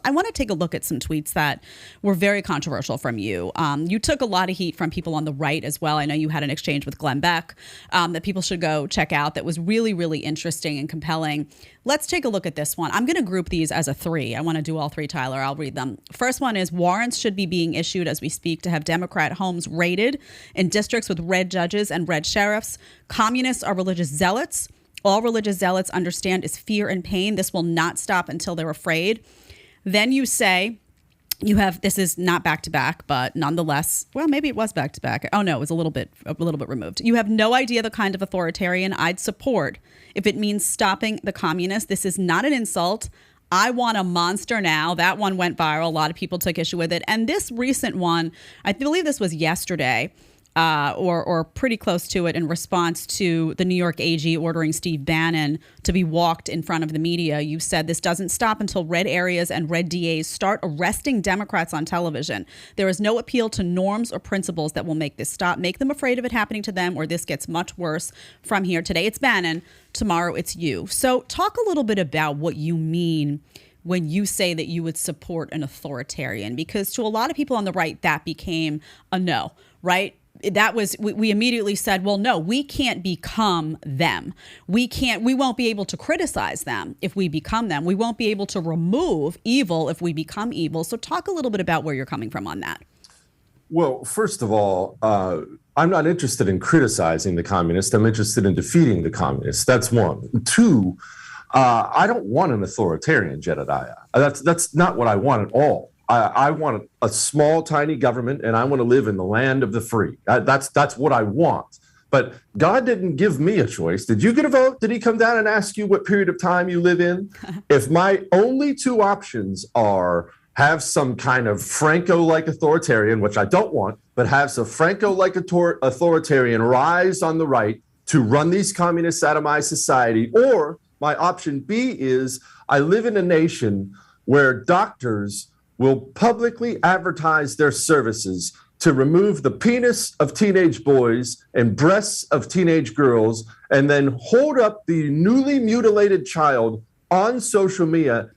I want to take a look at some tweets that were very controversial from you. You took a lot of heat from people on the right as well. I know you had an exchange with Glenn Beck that people should go check out that was really, really interesting and compelling. Let's take a look at this one. I'm going to group these as a 3. I want to do all 3, Tyler. I'll read them. First one is warrants should be being issued as we speak to have Democrat homes raided in districts with red judges and red sheriffs. Communists are religious zealots. All religious zealots understand is fear and pain. This will not stop until they're afraid. Then you say, you have, this is not back to back, but nonetheless, well, maybe it was back to back. Oh no, it was a little bit removed. You have no idea the kind of authoritarian I'd support if it means stopping the communists. This is not an insult. I want a monster now. That one went viral. A lot of people took issue with it. And this recent one, I believe this was yesterday, or pretty close to it, in response to the New York AG ordering Steve Bannon to be walked in front of the media. You said this doesn't stop until red areas and red DAs start arresting Democrats on television. There is no appeal to norms or principles that will make this stop. Make them afraid of it happening to them, or this gets much worse from here. Today it's Bannon, tomorrow it's you. So talk a little bit about what you mean when you say that you would support an authoritarian, because to a lot of people on the right, that became a no, right? That was, we immediately said, well, no, we can't become them. We won't be able to criticize them if we become them. We won't be able to remove evil if we become evil. So talk a little bit about where you're coming from on that. Well, first of all, I'm not interested in criticizing the communists. I'm interested in defeating the communists. That's one. 2, I don't want an authoritarian, Jedediah. That's not what I want at all. I want a small, tiny government, and I want to live in the land of the free. That's what I want. But God didn't give me a choice. Did you get a vote? Did he come down and ask you what period of time you live in? If my only 2 options are have some kind of Franco-like authoritarian, which I don't want, but have some Franco-like authoritarian rise on the right to run these communists out of my society, or my option B is I live in a nation where doctors will publicly advertise their services to remove the penis of teenage boys and breasts of teenage girls, and then hold up the newly mutilated child on social media,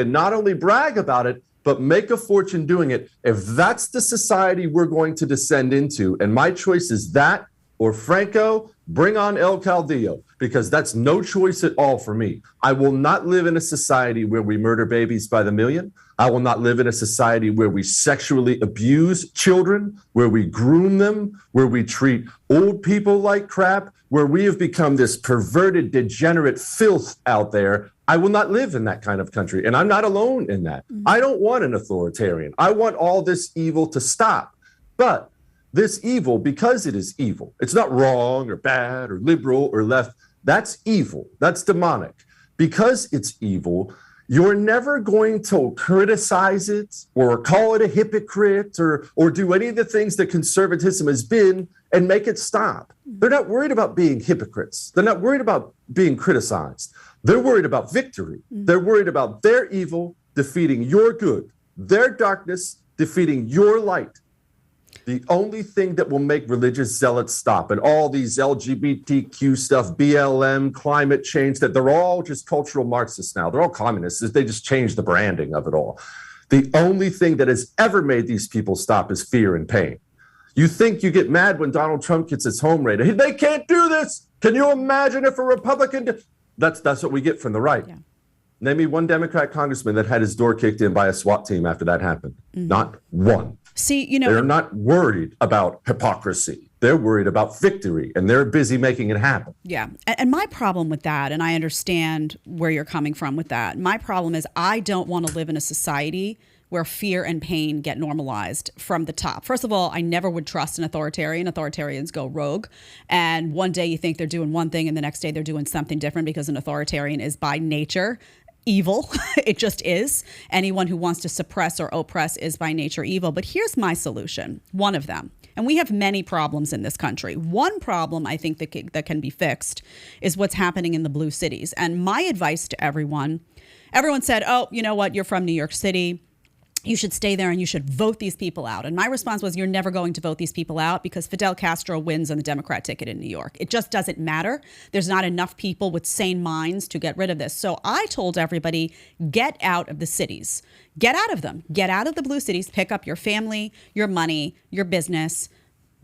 not only brag about it, but make a fortune doing it. If that's the society we're going to descend into, and my choice is that or Franco, bring on El Caldillo, because that's no choice at all for me. I will not live in a society where we murder babies by the million. I will not live in a society where we sexually abuse children, where we groom them, where we treat old people like crap, where we have become this perverted, degenerate filth out there. I will not live in that kind of country, and I'm not alone in that. I don't want an authoritarian. I want all this evil to stop. But this evil, because it is evil, it's not wrong or bad or liberal or left. That's evil. That's demonic. Because it's evil, you're never going to criticize it or call it a hypocrite or do any of the things that conservatism has been and make it stop. They're not worried about being hypocrites. They're not worried about being criticized. They're worried about victory. They're worried about their evil defeating your good, their darkness defeating your light. The only thing that will make religious zealots stop, and all these LGBTQ stuff, BLM, climate change, that they're all just cultural Marxists now. They're all communists. They just changed the branding of it all. The only thing that has ever made these people stop is fear and pain. You think you get mad when Donald Trump gets his home raided. They can't do this. Can you imagine if a Republican did? That's what we get from the right. Yeah. Name me one Democrat congressman that had his door kicked in by a SWAT team after that happened. Not one. See, they're not worried about hypocrisy. They're worried about victory, and they're busy making it happen. Yeah. And my problem with that, and I understand where you're coming from with that, my problem is I don't want to live in a society where fear and pain get normalized from the top. First of all, I never would trust an authoritarian. Authoritarians go rogue. And one day you think they're doing one thing, and the next day they're doing something different, because an authoritarian is by nature evil. It just is. Anyone who wants to suppress or oppress is by nature evil. But here's my solution, one of them. And we have many problems in this country. One problem I think that can be fixed is what's happening in the blue cities. And my advice to everyone said, oh, you know what? You're from New York City. you should stay there and you should vote these people out. And my response was, you're never going to vote these people out because Fidel Castro wins on the Democrat ticket in New York. It just doesn't matter. There's not enough people with sane minds to get rid of this. So I told everybody, get out of the cities. Get out of them. Get out of the blue cities. Pick up your family, your money, your business.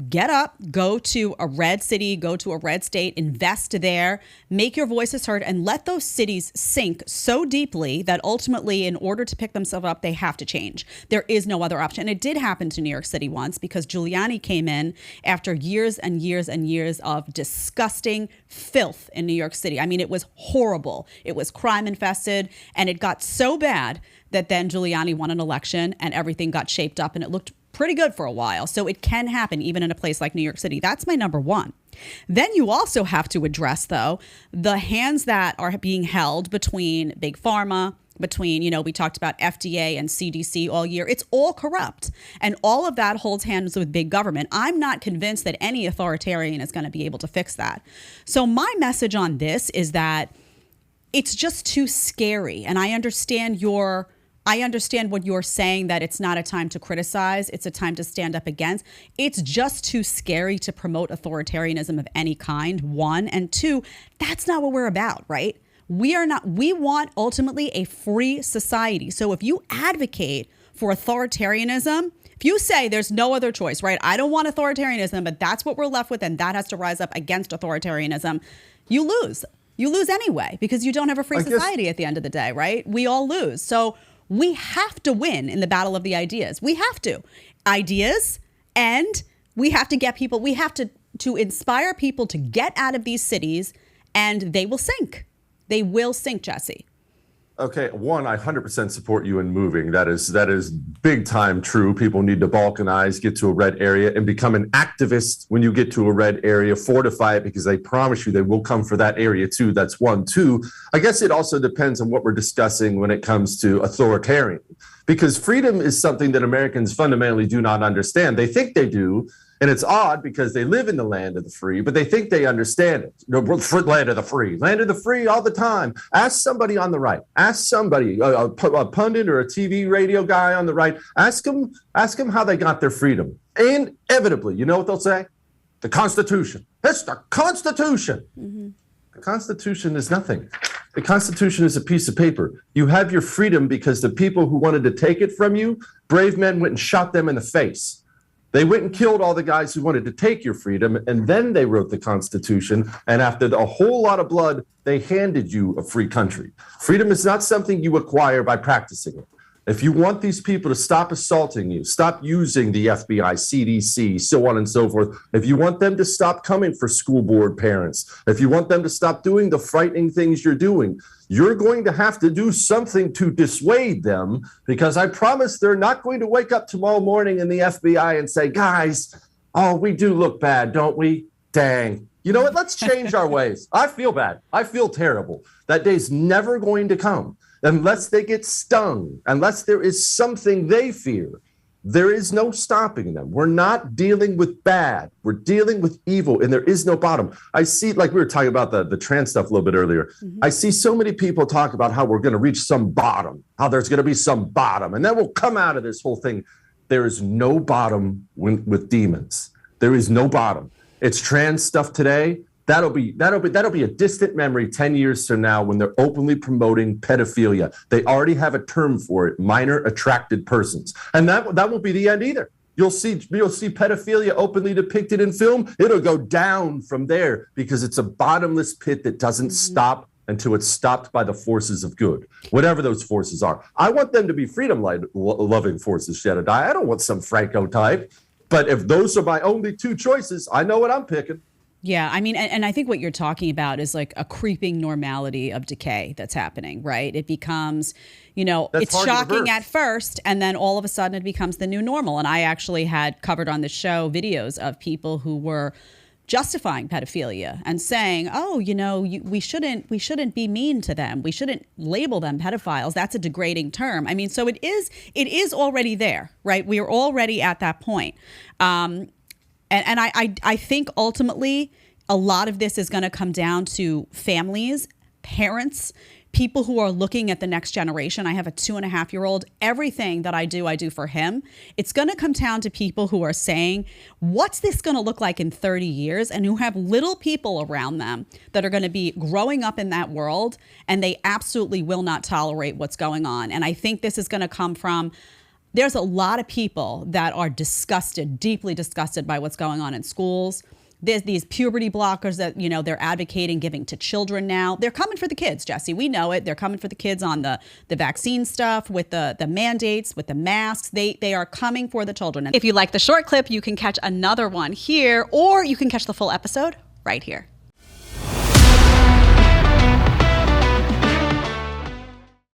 Get up, go to a red city, go to a red state, invest there, make your voices heard, and let those cities sink so deeply that ultimately, in order to pick themselves up, they have to change. There is no other option. And it did happen to New York City once because Giuliani came in after years and years and years of disgusting filth in New York City. I mean, it was horrible. It was crime infested, and it got so bad that then Giuliani won an election and everything got shaped up and it looked pretty good for a while. So it can happen even in a place like New York City. That's my number one. Then you also have to address, though, the hands that are being held between Big Pharma, between, we talked about FDA and CDC all year. It's all corrupt. And all of that holds hands with big government. I'm not convinced that any authoritarian is going to be able to fix that. So my message on this is that it's just too scary. And I understand what you're saying, that it's not a time to criticize. It's a time to stand up against. It's just too scary to promote authoritarianism of any kind, one. And two, that's not what we're about, right? We want ultimately a free society. So if you advocate for authoritarianism, if you say there's no other choice, right? I don't want authoritarianism, but that's what we're left with, and that has to rise up against authoritarianism, you lose. You lose anyway, because you don't have a free society at the end of the day, right? We all lose. So we have to win in the battle of the ideas. We have to. Ideas, and we have to get people, we have to inspire people to get out of these cities, and they will sink. They will sink, Jesse. Okay, one, I 100% support you in moving. That is big time true. People need to balkanize, get to a red area, and become an activist when you get to a red area. Fortify it, because they promise you they will come for that area too. That's one. Two, I guess it also depends on what we're discussing when it comes to authoritarian, because freedom is something that Americans fundamentally do not understand. They think they do. And it's odd because they live in the land of the free, but they think they understand it. Land of the free all the time. Ask somebody on the right. Ask somebody, a pundit or a TV radio guy on the right. Ask them how they got their freedom. And inevitably, you know what they'll say? The Constitution. It's the Constitution. Mm-hmm. The Constitution is nothing. The Constitution is a piece of paper. You have your freedom because the people who wanted to take it from you, brave men went and shot them in the face. They went and killed all the guys who wanted to take your freedom, and then they wrote the Constitution. And after a whole lot of blood, they handed you a free country. Freedom is not something you acquire by practicing it. If you want these people to stop assaulting you, stop using the FBI, CDC, so on and so forth, if you want them to stop coming for school board parents, if you want them to stop doing the frightening things you're doing, you're going to have to do something to dissuade them, because I promise they're not going to wake up tomorrow morning in the FBI and say, guys, oh, we do look bad, don't we? Dang. You know what? Let's change our ways. I feel bad. I feel terrible. That day's never going to come unless they get stung, unless there is something they fear. There is no stopping them. We're not dealing with bad. We're dealing with evil, and there is no bottom. I see, like we were talking about the trans stuff a little bit earlier. Mm-hmm. I see so many people talk about how we're going to reach some bottom, how there's going to be some bottom, and then we'll come out of this whole thing. There is no bottom with demons. There is no bottom. It's trans stuff today. That'll be a distant memory 10 years from now when they're openly promoting pedophilia. They already have a term for it, minor attracted persons. And that won't be the end either. You'll see pedophilia openly depicted in film. It'll go down from there because it's a bottomless pit that doesn't stop until it's stopped by the forces of good, whatever those forces are. I want them to be freedom-loving forces, Jedediah. I don't want some Franco type. But if those are my only two choices, I know what I'm picking. Yeah, I mean, and I think what you're talking about is like a creeping normality of decay that's happening, right? It becomes, it's shocking at first, and then all of a sudden it becomes the new normal. And I actually had covered on the show videos of people who were justifying pedophilia and saying, oh, we shouldn't be mean to them. We shouldn't label them pedophiles. That's a degrading term. I mean, so it is already there, right? We are already at that point. And I think ultimately a lot of this is going to come down to families, parents people who are looking at the next generation. I have a 2.5-year-old. Everything that I do for him. It's going to come down to people who are saying, what's this going to look like in 30 years? And who have little people around them that are going to be growing up in that world, and they absolutely will not tolerate what's going on. And I think this is going to come from, there's a lot of people that are disgusted, deeply disgusted by what's going on in schools. There's these puberty blockers that, they're advocating giving to children now. They're coming for the kids, Jesse. We know it. They're coming for the kids on the vaccine stuff, with the mandates, with the masks. They are coming for the children. And if you like the short clip, you can catch another one here, or you can catch the full episode right here.